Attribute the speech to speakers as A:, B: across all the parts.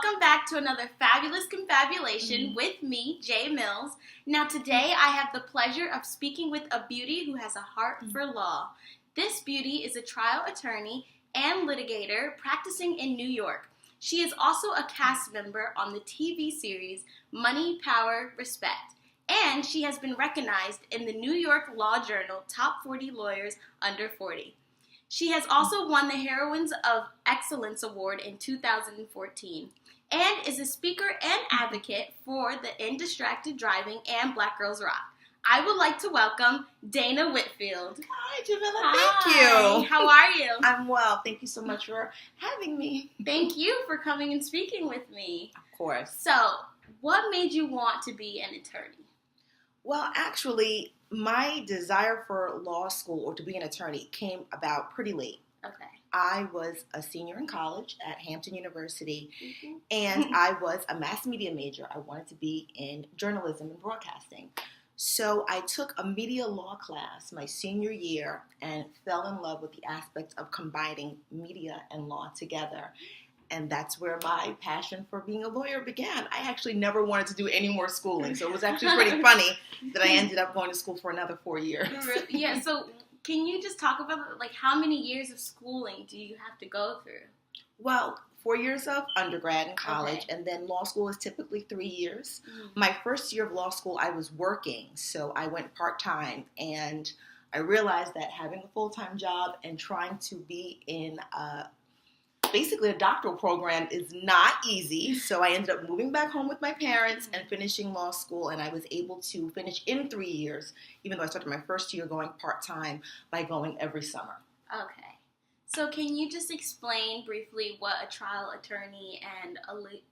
A: welcome back to another Fabulous Confabulation with me, Jay Mills. Now today I have the pleasure of speaking with a beauty who has a heart for law. This beauty is a trial attorney and litigator practicing in New York. She is also a cast member on the TV series Money, Power, Respect. And she has been recognized in the New York Law Journal Top 40 Lawyers Under 40. She has also won the Heroines of Excellence Award in 2014 and is a speaker and advocate for the Indistracted Driving and Black Girls Rock. I would like to welcome Dana Whitfield.
B: Hi, Jamila.
A: Hi.
B: Thank you.
A: How are you?
B: I'm well. Thank you so much for having me.
A: Thank you for coming and speaking with me.
B: Of course.
A: So, what made you want to be an attorney?
B: Well, actually, my desire for law school or to be an attorney came about pretty late.
A: Okay.
B: I was a senior in college at Hampton University, and I was a mass media major. I wanted to be in journalism and broadcasting. So I took a media law class my senior year and fell in love with the aspect of combining media and law together. And that's where my passion for being a lawyer began. I actually never wanted to do any more schooling, so it was actually pretty funny that I ended up going to school for another 4 years.
A: Yeah, so can you just talk about, how many years of schooling do you have to go through?
B: Well, 4 years of undergrad and college, and then law school is typically 3 years. My first year of law school, I was working, so I went part-time, and I realized that having a full-time job and trying to be in basically a doctoral program is not easy, so I ended up moving back home with my parents and finishing law school, and I was able to finish in 3 years, even though I started my first year going part-time by going every summer.
A: Okay. So can you just explain briefly what a trial attorney and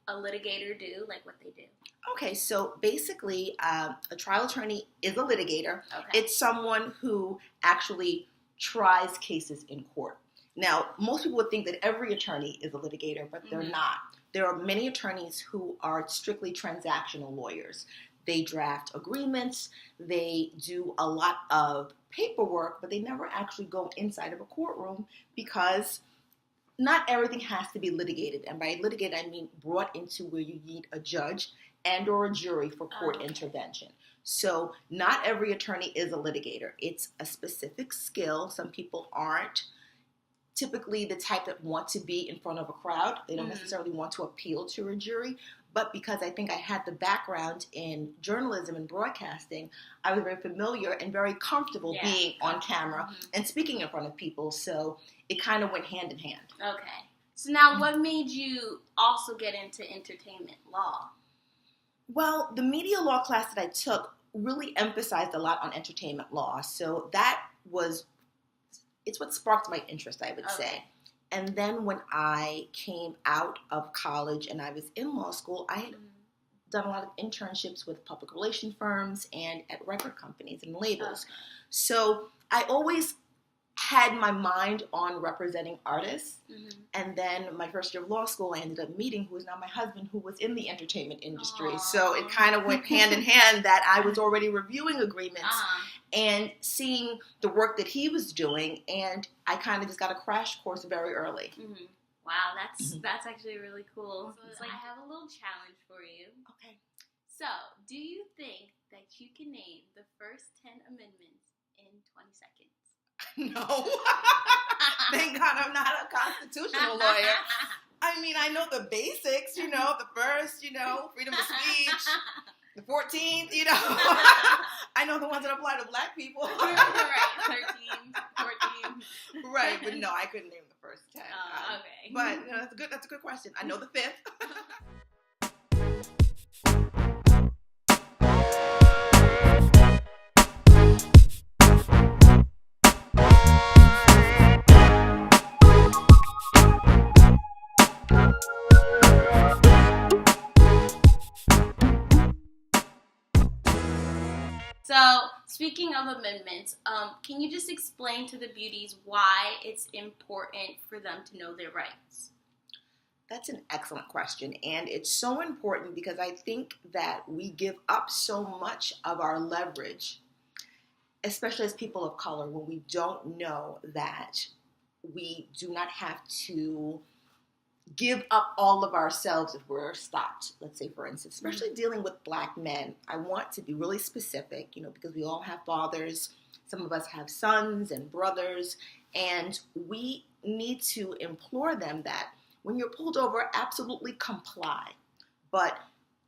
A: a litigator do, like what they do?
B: Okay, so basically a trial attorney is a litigator.
A: Okay.
B: It's someone who actually tries cases in court. Now, most people would think that every attorney is a litigator, but they're not. There are many attorneys who are strictly transactional lawyers. They draft agreements, they do a lot of paperwork, but they never actually go inside of a courtroom because not everything has to be litigated. And by litigated, I mean brought into where you need a judge and or a jury for court intervention. So not every attorney is a litigator. It's a specific skill. Some people aren't typically the type that want to be in front of a crowd. They don't necessarily want to appeal to a jury. But because I think I had the background in journalism and broadcasting, I was very familiar and very comfortable being on camera and speaking in front of people. So it kind of went hand in hand.
A: Okay. So now what made you also get into entertainment law?
B: Well, the media law class that I took really emphasized a lot on entertainment law. So it's what sparked my interest, I would say. And then when I came out of college and I was in law school, I had done a lot of internships with public relation firms and at record companies and labels. So I always had my mind on representing artists. And then my first year of law school, I ended up meeting who is now my husband, who was in the entertainment industry. So it kind of went hand in hand that I was already reviewing agreements and seeing the work that he was doing, and I kind of just got a crash course very early.
A: Wow, that's actually really cool. So I have a little challenge for you.
B: Okay.
A: So, do you think that you can name the first 10 amendments in 20 seconds?
B: No. Thank God I'm not a constitutional lawyer. I mean, I know the basics, the first, freedom of speech. The 14th, I know the ones that apply to black people.
A: Right, 13, 14.
B: Right, but no, I couldn't name the first 10.
A: Okay.
B: But that's a good question. I know the 5th.
A: So, speaking of amendments, can you just explain to the beauties why it's important for them to know their rights?
B: That's an excellent question, and it's so important because I think that we give up so much of our leverage, especially as people of color, when we don't know that we do not have to give up all of ourselves if we're stopped. Let's say, for instance, especially dealing with Black men, I want to be really specific, because we all have fathers. Some of us have sons and brothers, and we need to implore them that when you're pulled over, absolutely comply. But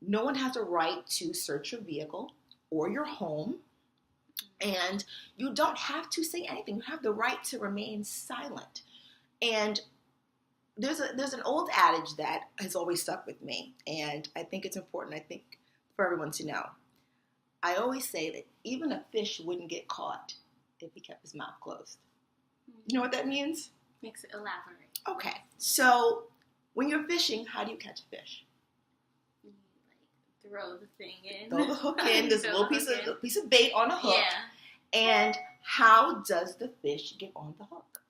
B: no one has a right to search your vehicle or your home, and you don't have to say anything. You have the right to remain silent. And there's an old adage that has always stuck with me, and I think it's important, for everyone to know. I always say that even a fish wouldn't get caught if he kept his mouth closed. You know what that means?
A: Elaborate.
B: Okay, so when you're fishing, how do you catch a fish?
A: You throw the thing in.
B: Throw the hook in. There's a little piece of bait on a hook.
A: Yeah.
B: And how does the fish get on the hook?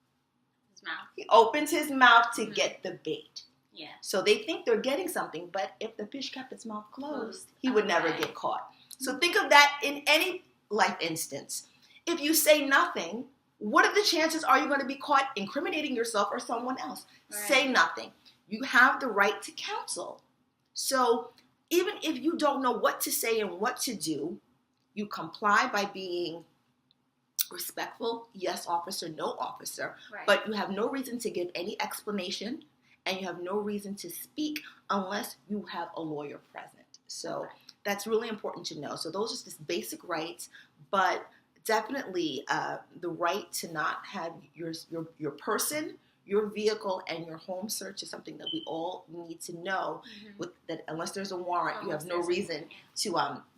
A: His mouth.
B: He opens his mouth to get the bait.
A: Yeah.
B: So they think they're getting something, but if the fish kept its mouth closed, he would never get caught. So think of that in any life instance. If you say nothing, what are the chances are you going to be caught incriminating yourself or someone else? Right. Say nothing. You have the right to counsel. So even if you don't know what to say and what to do, you comply by being respectful, yes officer, no officer, right. But you have no reason to give any explanation, and you have no reason to speak unless you have a lawyer present. So that's really important to know. So those are just basic rights, but definitely the right to not have your person, your vehicle, and your home search is something that we all need to know. With that, unless there's a warrant, you have no reason to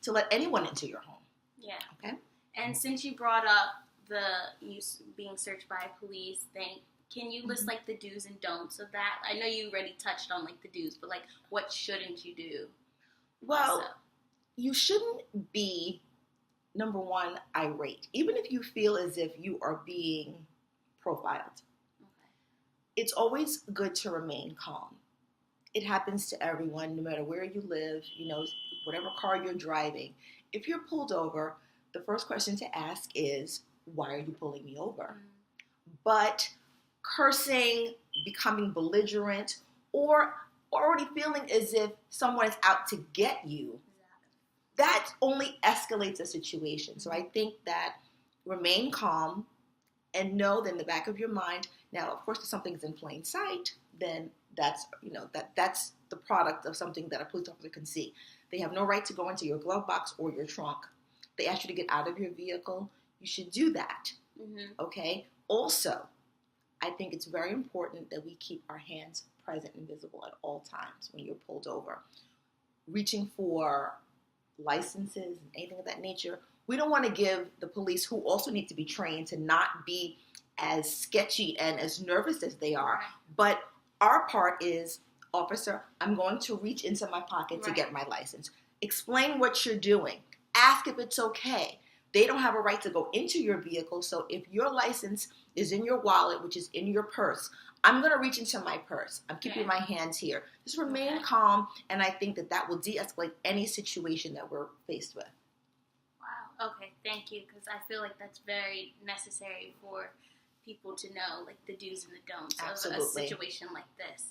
B: let anyone into your home.
A: Yeah.
B: Okay.
A: And since you brought up the use being searched by police thing, can you list the do's and don'ts of that? I know you already touched on the do's, but what shouldn't you do?
B: Well, you shouldn't be, number one, irate. Even if you feel as if you are being profiled. It's always good to remain calm. It happens to everyone, no matter where you live, whatever car you're driving. If you're pulled over, the first question to ask is, why are you pulling me over? But cursing, becoming belligerent, or already feeling as if someone is out to get you, that only escalates a situation. So I think that remain calm and know that in the back of your mind, now, of course, if something's in plain sight, then that's the product of something that a police officer can see. They have no right to go into your glove box or your trunk. They ask you to get out of your vehicle. You should do that. Okay? Also, I think it's very important that we keep our hands present and visible at all times when you're pulled over. Reaching for licenses and anything of that nature. We don't want to give the police, who also need to be trained to not be as sketchy and as nervous as they are. But our part is, officer, I'm going to reach into my pocket to get my license. Explain what you're doing. Ask if it's okay. They don't have a right to go into your vehicle. So if your license is in your wallet, which is in your purse, I'm going to reach into my purse. I'm keeping my hands here. Just remain calm, and I think that will de-escalate any situation that we're faced with.
A: Wow. Okay, thank you, because I feel like that's very necessary for people to know, the do's and the don'ts of a situation like this.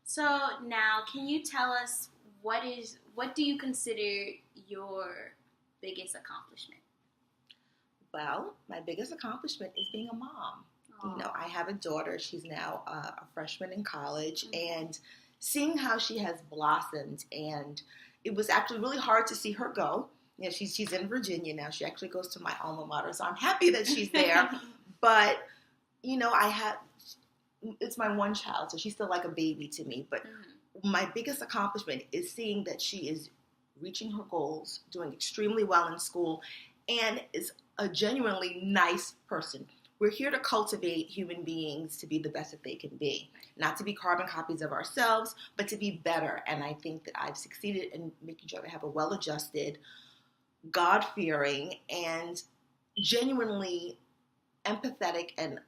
A: So now, can you tell us what do you consider your biggest accomplishment?
B: Well, my biggest accomplishment is being a mom. I have a daughter. She's now a freshman in college, and seeing how she has blossomed, and it was actually really hard to see her go. She's in Virginia now. She actually goes to my alma mater, so I'm happy that she's there. But, it's my one child, so she's still like a baby to me. But my biggest accomplishment is seeing that she is reaching her goals, doing extremely well in school, and is a genuinely nice person. We're here to cultivate human beings to be the best that they can be. Not to be carbon copies of ourselves, but to be better. And I think that I've succeeded in making sure I have a well-adjusted, God-fearing, and genuinely empathetic and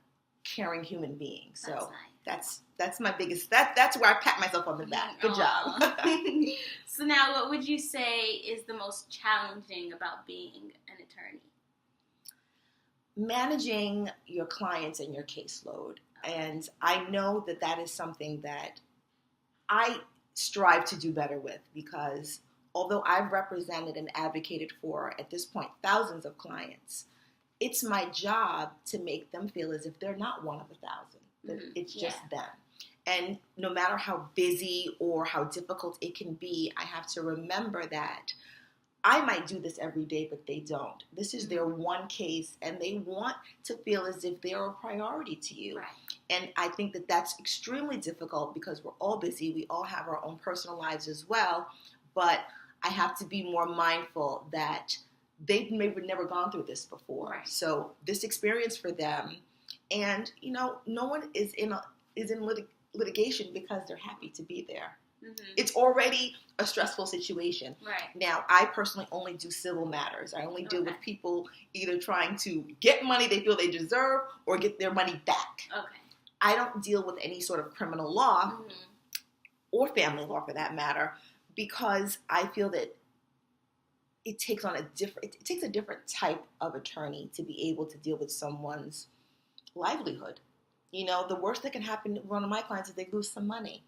B: caring human being. So that's my biggest, that's where I pat myself on the back. Good job.
A: So now, what would you say is the most challenging about being an attorney?
B: Managing your clients and your caseload. And I know that is something that I strive to do better with, because although I've represented and advocated for, at this point, thousands of clients, it's my job to make them feel as if they're not one of a thousand. That it's just them. And no matter how busy or how difficult it can be, I have to remember that I might do this every day, but they don't. This is their one case, and they want to feel as if they're a priority to you.
A: Right.
B: And I think that that's extremely difficult, because we're all busy. We all have our own personal lives as well. But I have to be more mindful that they've maybe never gone through this before.
A: Right.
B: So this experience for them, and no one is in litigation because they're happy to be there. It's already a stressful situation.
A: Right.
B: Now, I personally only do civil matters. I only deal with people either trying to get money they feel they deserve or get their money back. Okay. I don't deal with any sort of criminal law or family law, for that matter, because I feel that it takes a different type of attorney to be able to deal with someone's livelihood. The worst that can happen to one of my clients is they lose some money.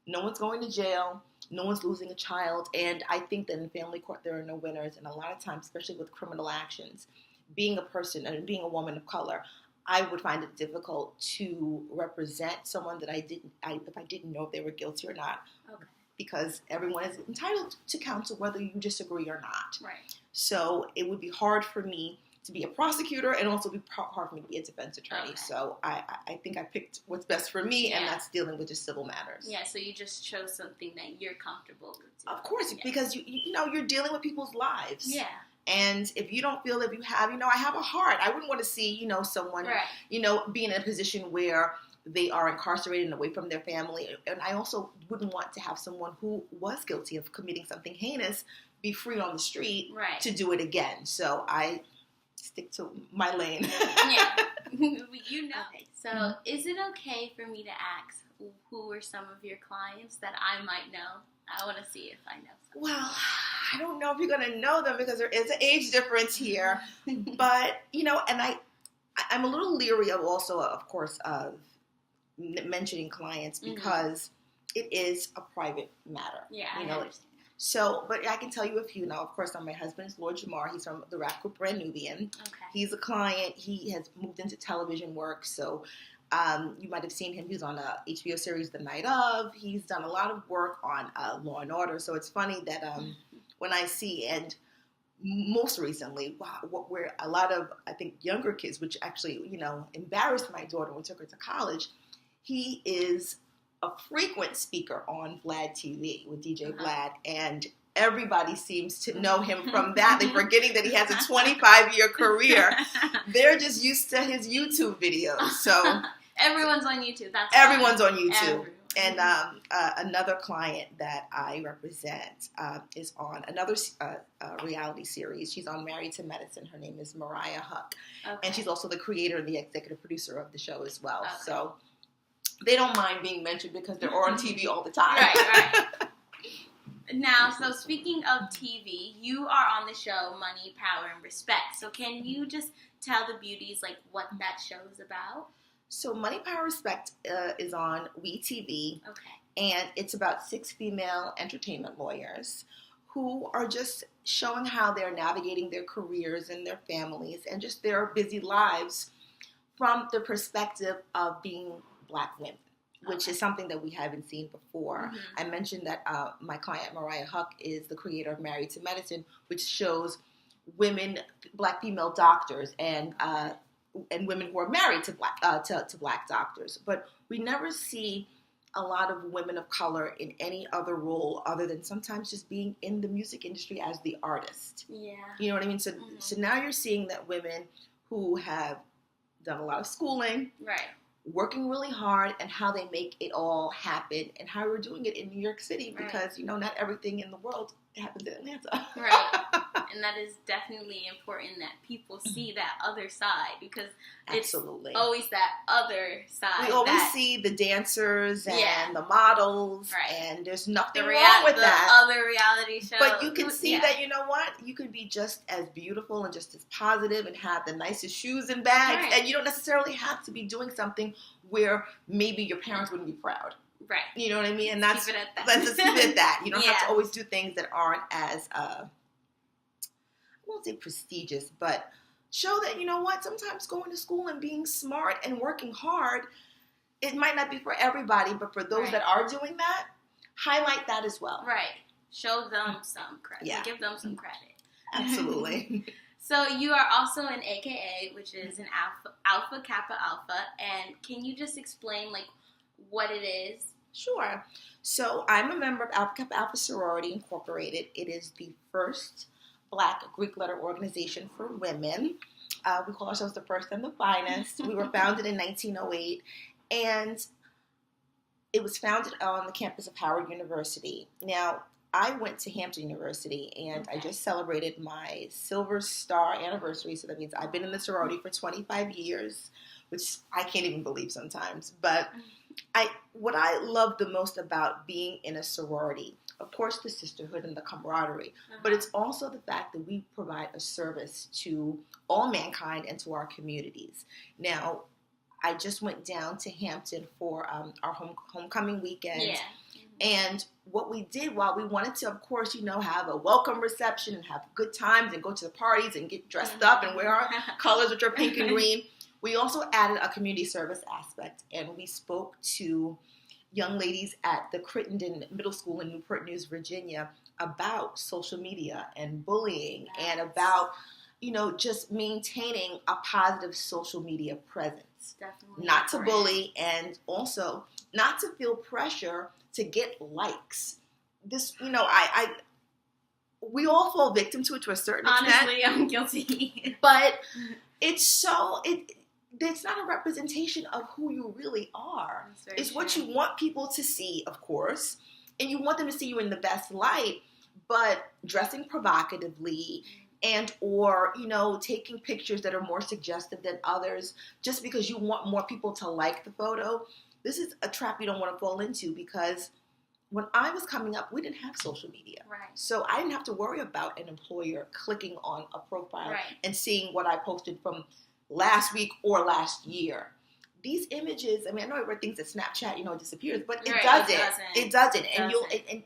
B: No one's going to jail. No one's losing a child. And I think that in family court, there are no winners. And a lot of times, especially with criminal actions, being a person and being a woman of color, I would find it difficult to represent someone that if I didn't know if they were guilty or not. Okay. Because everyone is entitled to counsel whether you disagree or not. Right. So it would be hard for me to be a prosecutor, and also be hard for me to be a defense attorney. Okay. So I think I picked what's best for me, and that's dealing with just civil matters.
A: Yeah, so you just chose something that you're comfortable with.
B: Of course, because you're dealing with people's lives.
A: Yeah.
B: And if you don't feel that you have, I have a heart. I wouldn't want to see, someone, be in a position where they are incarcerated and away from their family. And I also wouldn't want to have someone who was guilty of committing something heinous be free on the street to do it again. So I stick to my lane.
A: Okay, so is it okay for me to ask who are some of your clients that I might know? I want to see if I know some.
B: Well, I don't know if you're going to know them, because there is an age difference here. But, and I'm a little leery of also, of course, of mentioning clients, because it is a private matter.
A: Yeah, I understand.
B: So, but I can tell you a few now. Of course, my husband is Lord Jamar. He's from the rap group Brand Nubian. Okay. He's a client. He has moved into television work. So, you might have seen him. He was on a HBO series, The Night Of. He's done a lot of work on Law and Order. So it's funny that when I see, and most recently, where a lot of, I think, younger kids, which actually, embarrassed my daughter when we took her to college, he is a frequent speaker on Vlad TV with DJ Vlad, and everybody seems to know him from that. They're forgetting that he has a 25-year career. They're just used to his YouTube videos. So
A: everyone's on YouTube.
B: Everyone's on YouTube. And another client that I represent is on another reality series. She's on Married to Medicine. Her name is Mariah Huck. Okay. And she's also the creator and the executive producer of the show as well. Okay. So they don't mind being mentioned because they're on TV all the time.
A: Right. Now, so speaking of TV, you are on the show Money, Power, and Respect. So can you just tell the beauties what that show is about?
B: So Money, Power, Respect is on WeTV. Okay. And it's about 6 female entertainment lawyers who are just showing how they're navigating their careers and their families and just their busy lives from the perspective of being Black women, which is something that we haven't seen before. I mentioned that my client, Mariah Huck, is the creator of Married to Medicine, which shows women, Black female doctors, and women who are married to Black doctors. But we never see a lot of women of color in any other role other than sometimes just being in the music industry as the artist. Yeah. You know what I mean? So now you're seeing that women who have done a lot of schooling, working really hard, and how they make it all happen, and how we're doing it in New York City, because not everything in the world happens in Atlanta.
A: And that is definitely important that people see that other side, because it's always that other side.
B: We always see the dancers and the models, and there's nothing wrong with that.
A: Other reality shows.
B: But you can see that, you could be just as beautiful and just as positive and have the nicest shoes and bags, and you don't necessarily have to be doing something where maybe your parents wouldn't be proud.
A: Right.
B: You know what I mean? And
A: Let's keep it at that.
B: let's just keep it at that. You don't have
A: Yeah.
B: to always do things that aren't as, I won't say prestigious, but show that, you know what, sometimes going to school and being smart and working hard, it might not be for everybody, but for those
A: Right.
B: that are doing that, highlight that as well.
A: Right. Show them some credit.
B: Yeah.
A: Give them some credit.
B: Absolutely.
A: So you are also an AKA, which is an Alpha Kappa Alpha, and can you just explain like what it is?
B: Sure. So I'm a member of Alpha Kappa Alpha Sorority Incorporated. It is the first Black Greek letter organization for women. We call ourselves the first and the finest. We were founded in 1908, and it was founded on the campus of Howard University. Now, I went to Hampton University, and I just celebrated my Silver Star anniversary, so that means I've been in the sorority for 25 years, which I can't even believe sometimes. But what I love the most about being in a sorority, of course, the sisterhood and the camaraderie, but it's also the fact that we provide a service to all mankind and to our communities. Now, I just went down to Hampton for our homecoming weekend.
A: Yeah.
B: And what we did, while we wanted to, of course, have a welcome reception and have good times and go to the parties and get dressed up and wear our colors, which are pink and green, we also added a community service aspect. And we spoke to young ladies at the Crittenden Middle School in Newport News, Virginia, about social media and bullying and about, just maintaining a positive social media presence.
A: Definitely.
B: Not to bully, and also not to feel pressure to get likes. This, we all fall victim to it to a certain extent.
A: Honestly, I'm guilty.
B: But it's not a representation of who you really are. It's what you want people to see, of course, and you want them to see you in the best light, but dressing provocatively or taking pictures that are more suggestive than others just because you want more people to like the photo. This is a trap you don't want to fall into, because when I was coming up, we didn't have social media.
A: Right.
B: So I didn't have to worry about an employer clicking on a profile and seeing what I posted from last week or last year. These images, I know everyone thinks that Snapchat, it disappears, but it doesn't. It doesn't. And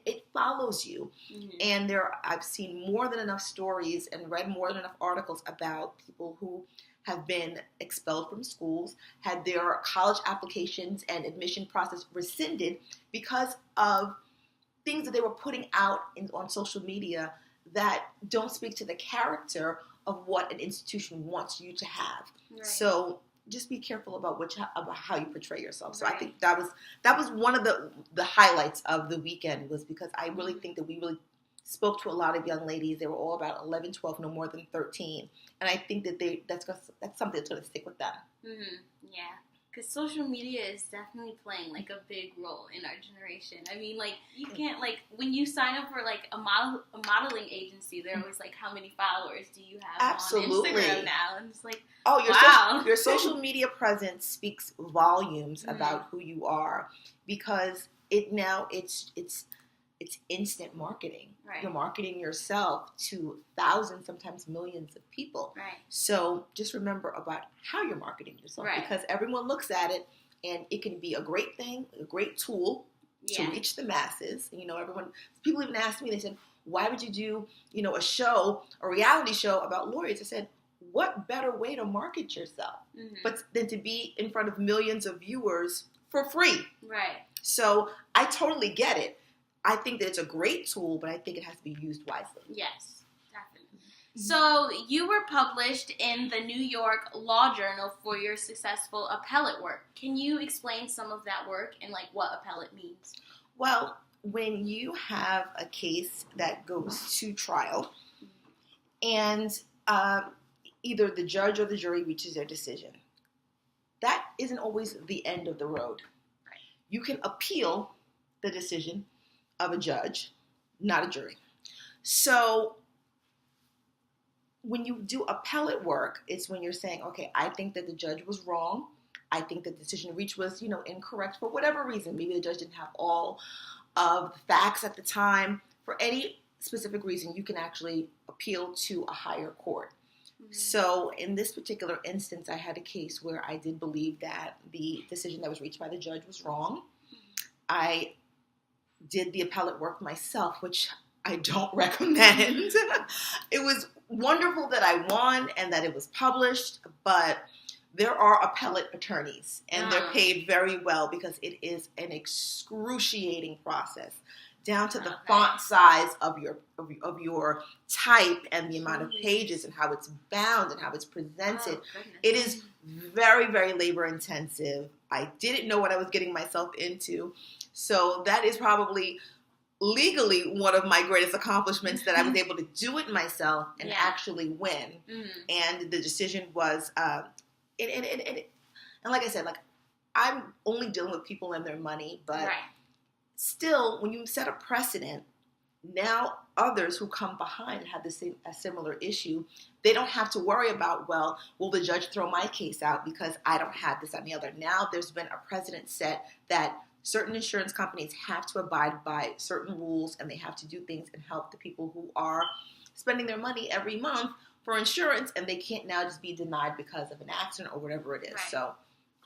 B: it follows you. Mm-hmm. And I've seen more than enough stories and read more than enough articles about people who have been expelled from schools, had their college applications and admission process rescinded because of things that they were putting out on social media that don't speak to the character of what an institution wants you to have. Right. So just be careful about how you portray yourself. So I think that was one of the highlights of the weekend, was because I really think that we really spoke to a lot of young ladies. They were all about 11, 12, no more than 13. And I think that that's something that's going to stick with them.
A: Mm-hmm. Yeah. Because social media is definitely playing, like, a big role in our generation. You can't, when you sign up for, a modeling agency, they're always like, how many followers do you have
B: Absolutely.
A: on Instagram now? And it's like,
B: your social media presence speaks volumes about who you are, because it's instant marketing. Right. You're marketing yourself to thousands, sometimes millions of people. Right. So just remember about how you're marketing yourself, because everyone looks at it, and it can be a great thing, a great tool to reach the masses. People even asked me, they said, why would you do, a reality show about lawyers? I said, what better way to market yourself but than to be in front of millions of viewers for free? Right. So I totally get it. I think that it's a great tool, but I think it has to be used wisely.
A: Yes, definitely. So you were published in the New York Law Journal for your successful appellate work. Can you explain some of that work and what appellate means?
B: Well, when you have a case that goes to trial and either the judge or the jury reaches their decision, that isn't always the end of the road. Right. You can appeal the decision of a judge, not a jury. So when you do appellate work, it's when you're saying, okay, I think that the judge was wrong. I think the decision reached was, incorrect for whatever reason. Maybe the judge didn't have all of the facts at the time. For any specific reason, you can actually appeal to a higher court. Mm-hmm. So in this particular instance, I had a case where I did believe that the decision that was reached by the judge was wrong. I did the appellate work myself, which I don't recommend. It was wonderful that I won and that it was published, but there are appellate attorneys, and they're paid very well because it is an excruciating process, down to the font size of your type and the amount of pages and how it's bound and how it's presented. It is very, very labor intensive. I didn't know what I was getting myself into, so that is probably legally one of my greatest accomplishments, that I was able to do it myself and actually win. And the decision was, and like I said, like, I'm only dealing with people and their money, but still, when you set a precedent, now others who come behind and have a similar issue, they don't have to worry about, well, will the judge throw my case out because I don't have this, that, and the other. Now there's been a precedent set that certain insurance companies have to abide by certain rules, and they have to do things and help the people who are spending their money every month for insurance, and they can't now just be denied because of an accident or whatever it is. So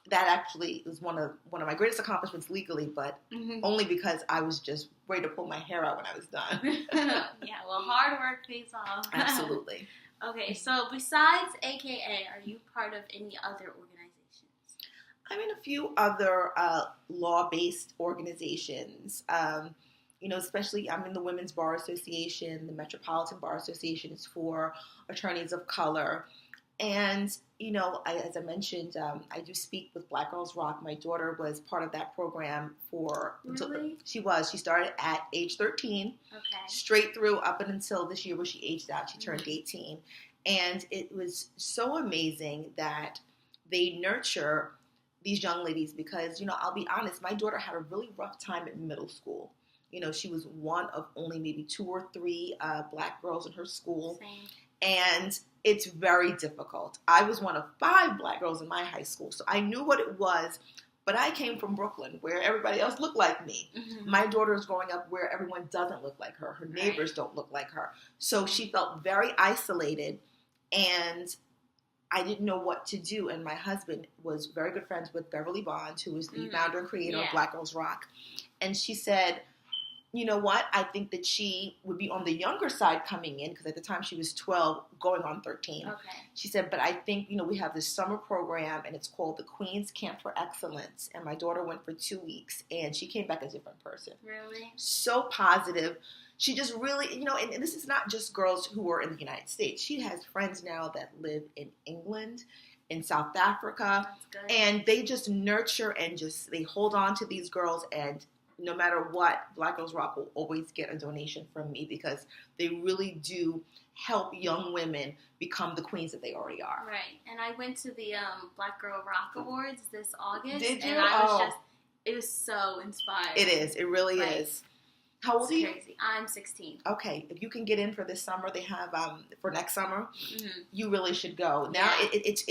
B: that actually was one of my greatest accomplishments legally, but only because I was just ready to pull my hair out when I was done.
A: Yeah, well, hard work pays off.
B: Absolutely.
A: Okay, so besides AKA, are you part of any other organizations?
B: I'm in a few other law-based organizations. Especially I'm in the Women's Bar Association. The Metropolitan Bar Association is for attorneys of color. And, as I mentioned, I do speak with Black Girls Rock. My daughter was part of that program
A: Really?
B: She started at age 13, straight through up until this year where she aged out. She turned 18. And it was so amazing that they nurture these young ladies because, I'll be honest, my daughter had a really rough time in middle school. She was one of only maybe 2 or 3 Black girls in her school.
A: Same.
B: And it's very difficult. I was one of 5 Black girls in my high school, so I knew what it was, but I came from Brooklyn where everybody else looked like me. My daughter is growing up where everyone doesn't look like her. Her neighbors don't look like her. So she felt very isolated, and I didn't know what to do. And my husband was very good friends with Beverly Bonds, who is the founder and creator of Black Girls Rock. And she said, you know what, I think that she would be on the younger side coming in, because at the time she was 12, going on 13. She said, but I think, we have this summer program, and it's called the Queen's Camp for Excellence. And my daughter went for 2 weeks, and she came back a different person.
A: Really?
B: So positive. She just really, and this is not just girls who are in the United States. She has friends now that live in England, in South Africa.
A: That's good.
B: And they just nurture and they hold on to these girls, and no matter what, Black Girls Rock will always get a donation from me because they really do help young women become the queens that they already are.
A: Right. And I went to the Black Girl Rock Awards this August.
B: Did you?
A: And I was it was so inspiring.
B: It is. It really is. How old are you?
A: Crazy. I'm 16.
B: Okay, if you can get in for this summer, they have for next summer. You really should go. Now it's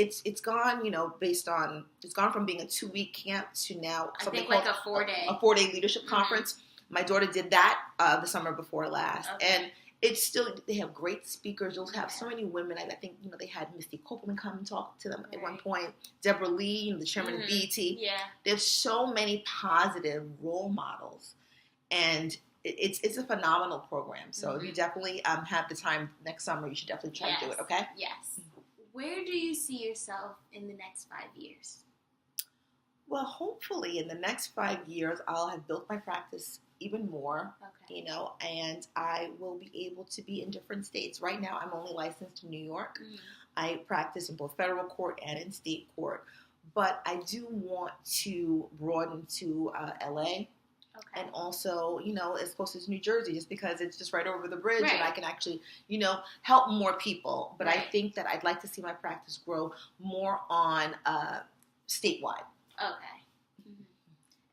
B: gone. It's gone from being a 2-week camp to now something
A: like a 4-day.
B: A 4-day leadership conference. My daughter did that the summer before last, and it's still, they have great speakers. You'll have so many women. I think they had Misty Copeland come and talk to them at one point. Deborah Lee, the chairman of BET.
A: Yeah,
B: there's so many positive role models, and it's a phenomenal program. So if you definitely have the time next summer, you should definitely try to do it, okay?
A: Yes. Where do you see yourself in the next 5 years?
B: Well, hopefully in the next 5 years, I'll have built my practice even more, and I will be able to be in different states. Right now, I'm only licensed in New York. I practice in both federal court and in state court, but I do want to broaden to LA. And also, as close as New Jersey, just because it's just right over the bridge, and I can actually, help more people. But I think that I'd like to see my practice grow more on statewide.
A: Okay.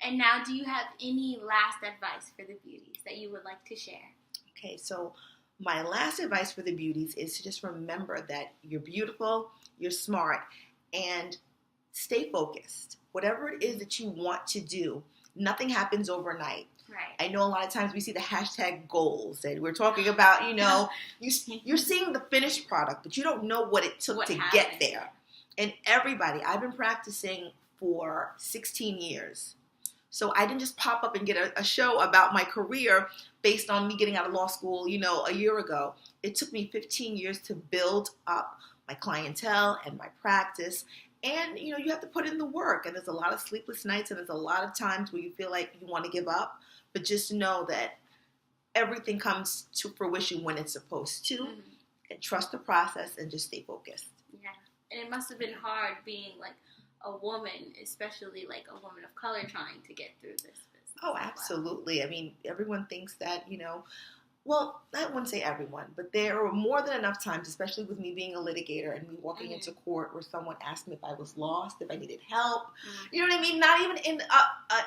A: And now, do you have any last advice for the beauties that you would like to share? Okay,
B: so my last advice for the beauties is to just remember that you're beautiful, you're smart, and stay focused. Whatever it is that you want to do, nothing happens overnight. I know a lot of times we see the hashtag goals, and we're talking about, you're seeing the finished product, but you don't know what it took to get there. And I've been practicing for 16 years. So I didn't just pop up and get a show about my career based on me getting out of law school, a year ago. It took me 15 years to build up my clientele and my practice. And, you have to put in the work. And there's a lot of sleepless nights and there's a lot of times where you feel like you want to give up. But just know that everything comes to fruition when it's supposed to. Mm-hmm. And trust the process and just stay focused.
A: Yeah. And it must have been hard being like a woman, especially like a woman of color trying to get through this business.
B: Oh, absolutely. I mean, everyone thinks that, well, I wouldn't say everyone, but there were more than enough times, especially with me being a litigator and me walking into court, where someone asked me if I was lost, if I needed help. Mm-hmm. You know what I mean? Not even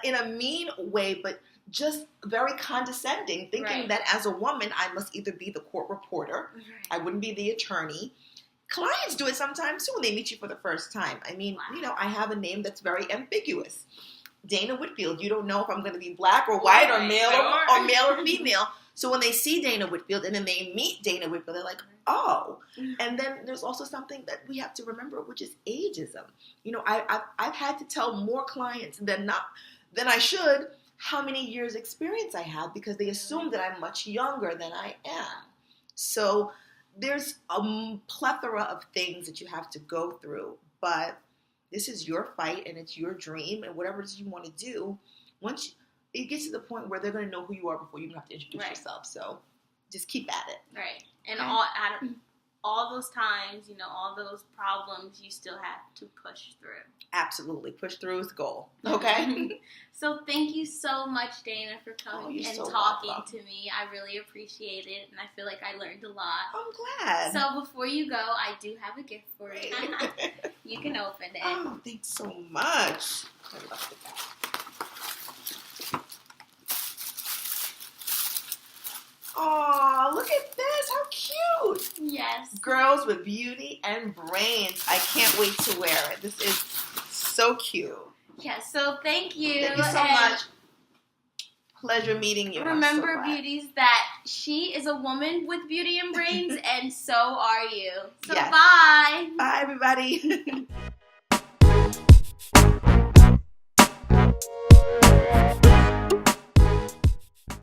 B: in a mean way, but just very condescending, thinking that as a woman, I must either be the court reporter, I wouldn't be the attorney. Clients do it sometimes too when they meet you for the first time. I mean, I have a name that's very ambiguous. Dana Whitfield. You don't know if I'm going to be black or white or male or male or female. So when they see Dana Whitfield and then they meet Dana Whitfield, they're like, oh. And then there's also something that we have to remember, which is ageism. I've had to tell more clients than I should how many years experience I have because they assume that I'm much younger than I am. So there's a plethora of things that you have to go through, but this is your fight and it's your dream and whatever it is you want to do. Once it gets to the point where they're going to know who you are before you even have to introduce yourself. So just keep at it.
A: Right. And all those times, all those problems, you still have to push through.
B: Absolutely. Push through is the goal. Okay?
A: So thank you so much, Dana, for coming and talking to me. I really appreciate it, and I feel like I learned a lot.
B: I'm glad.
A: So before you go, I do have a gift for you. You can open it.
B: Oh, thanks so much. Oh, look at this. How cute.
A: Yes.
B: Girls with beauty and brains. I can't wait to wear it. This is so cute.
A: Yes, so thank you.
B: Thank you so much. Pleasure meeting you.
A: Remember, Beauties, that she is a woman with beauty and brains, and so are you. So bye.
B: Bye, everybody.